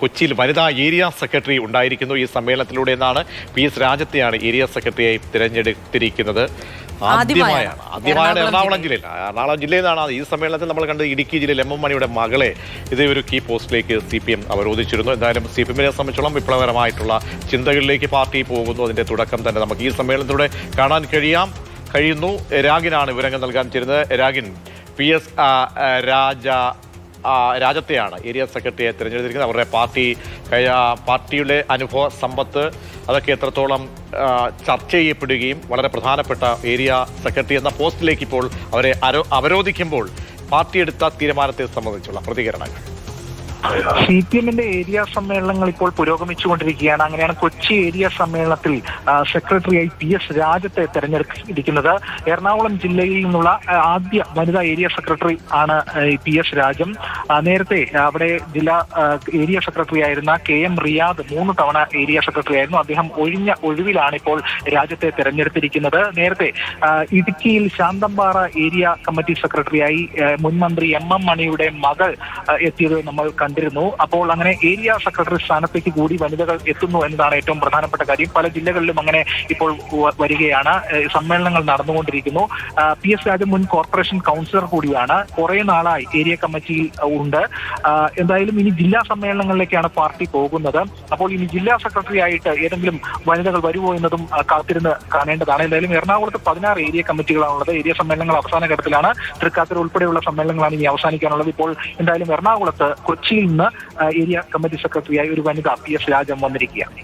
കൊച്ചിയിൽ വനിതാ area secretary ഉണ്ടായിരിക്കുന്നു ഈ സമ്മേളനത്തിലൂടെ എന്നാണ് PS രാജത്തെയാണ് ഏരിയ സെക്രട്ടറിയായി തിരഞ്ഞെടുത്തിരിക്കുന്നത്. ആദ്യമായാണ് എറണാകുളം ജില്ലയിൽ നിന്നാണ് ഈ സമ്മേളനത്തിൽ നമ്മൾ കണ്ടത്. ഇടുക്കി ജില്ലയിൽ MM മണിയുടെ മകളെ ഇതേ ഒരു കീ പോസ്റ്റിലേക്ക് CPM അവരോധിച്ചിരുന്നു. എന്തായാലും CPM-നെ സംബന്ധിച്ചോളം വിപ്ലവകരമായിട്ടുള്ള ചിന്തകളിലേക്ക് പാർട്ടി പോകുന്നു. അതിന്റെ തുടക്കം തന്നെ നമുക്ക് ഈ സമ്മേളനത്തിലൂടെ കാണാൻ കഴിയുന്നു. രാഗിനാണ് വിവരങ്ങൾ നൽകാൻ ചേരുന്നത്. രാഗിൻ, PS രാജത്തെയാണ് ഏരിയ സെക്രട്ടറിയെ തിരഞ്ഞെടുത്തിരിക്കുന്നത്. അവരുടെ പാർട്ടിയുടെ അനുഭവ സമ്പത്ത് അതൊക്കെ എത്രത്തോളം ചർച്ച ചെയ്യപ്പെടുകയും വളരെ പ്രധാനപ്പെട്ട ഏരിയ സെക്രട്ടറി എന്ന പോസ്റ്റിലേക്ക് ഇപ്പോൾ അവരെ അവരോധിക്കുമ്പോൾ പാർട്ടി എടുത്ത തീരുമാനത്തെ സംബന്ധിച്ചുള്ള പ്രതികരണങ്ങൾ. CPM-ന്റെ ഏരിയ സമ്മേളനങ്ങൾ ഇപ്പോൾ പുരോഗമിച്ചുകൊണ്ടിരിക്കുകയാണ്. അങ്ങനെയാണ് കൊച്ചി ഏരിയ സമ്മേളനത്തിൽ സെക്രട്ടറിയായി PS രാജത്തെ തെരഞ്ഞെടുത്തിരിക്കുന്നത്. എറണാകുളം ജില്ലയിൽ നിന്നുള്ള ആദ്യ വനിതാ ഏരിയ സെക്രട്ടറി ആണ് PS രാജം. നേരത്തെ അവിടെ ജില്ലാ ഏരിയ സെക്രട്ടറി ആയിരുന്ന KM റിയാദ് 3 തവണ ഏരിയ സെക്രട്ടറി ആയിരുന്നു. അദ്ദേഹം ഒഴിവിലാണ് ഇപ്പോൾ രാജത്തെ തെരഞ്ഞെടുത്തിരിക്കുന്നത്. നേരത്തെ ഇടുക്കിയിൽ ശാന്തമ്പാറ ഏരിയ കമ്മിറ്റി സെക്രട്ടറിയായി മുൻ മന്ത്രി MM മണിയുടെ മകൾ എത്തിയത് നമ്മൾ കണ്ടിരുന്നു. അപ്പോൾ അങ്ങനെ ഏരിയ സെക്രട്ടറി സ്ഥാനത്തേക്ക് കൂടി വനിതകൾ എത്തുന്നു എന്നതാണ് ഏറ്റവും പ്രധാനപ്പെട്ട കാര്യം. പല ജില്ലകളിലും അങ്ങനെ ഇപ്പോൾ വരികയാണ്. സമ്മേളനങ്ങൾ നടന്നുകൊണ്ടിരിക്കുന്നു. PS രാജൻ മുൻ കോർപ്പറേഷൻ കൗൺസിലർ കൂടിയാണ്. കുറെ നാളായി ഏരിയ കമ്മിറ്റിയിൽ ഉണ്ട്. എന്തായാലും ഇനി ജില്ലാ സമ്മേളനങ്ങളിലേക്കാണ് പാർട്ടി പോകുന്നത്. അപ്പോൾ ഇനി ജില്ലാ സെക്രട്ടറി ആയിട്ട് ഏതെങ്കിലും വനിതകൾ വരുമോ എന്നതും കാത്തിരുന്ന് കാണേണ്ടതാണ്. എന്തായാലും എറണാകുളത്ത് 16 ഏരിയ കമ്മിറ്റികളാണുള്ളത്. ഏരിയ സമ്മേളനങ്ങൾ അവസാന ഘട്ടത്തിലാണ്. തൃക്കാക്കര ഉൾപ്പെടെയുള്ള സമ്മേളനങ്ങളാണ് ഇനി അവസാനിക്കാനുള്ളത്. ഇപ്പോൾ എന്തായാലും എറണാകുളത്ത് കൊച്ചിയിൽ നിന്ന് ഏരിയ കമ്മിറ്റി സെക്രട്ടറിയായി ഒരു വനിത PS രാജം വന്നിരിക്കുകയാണ്.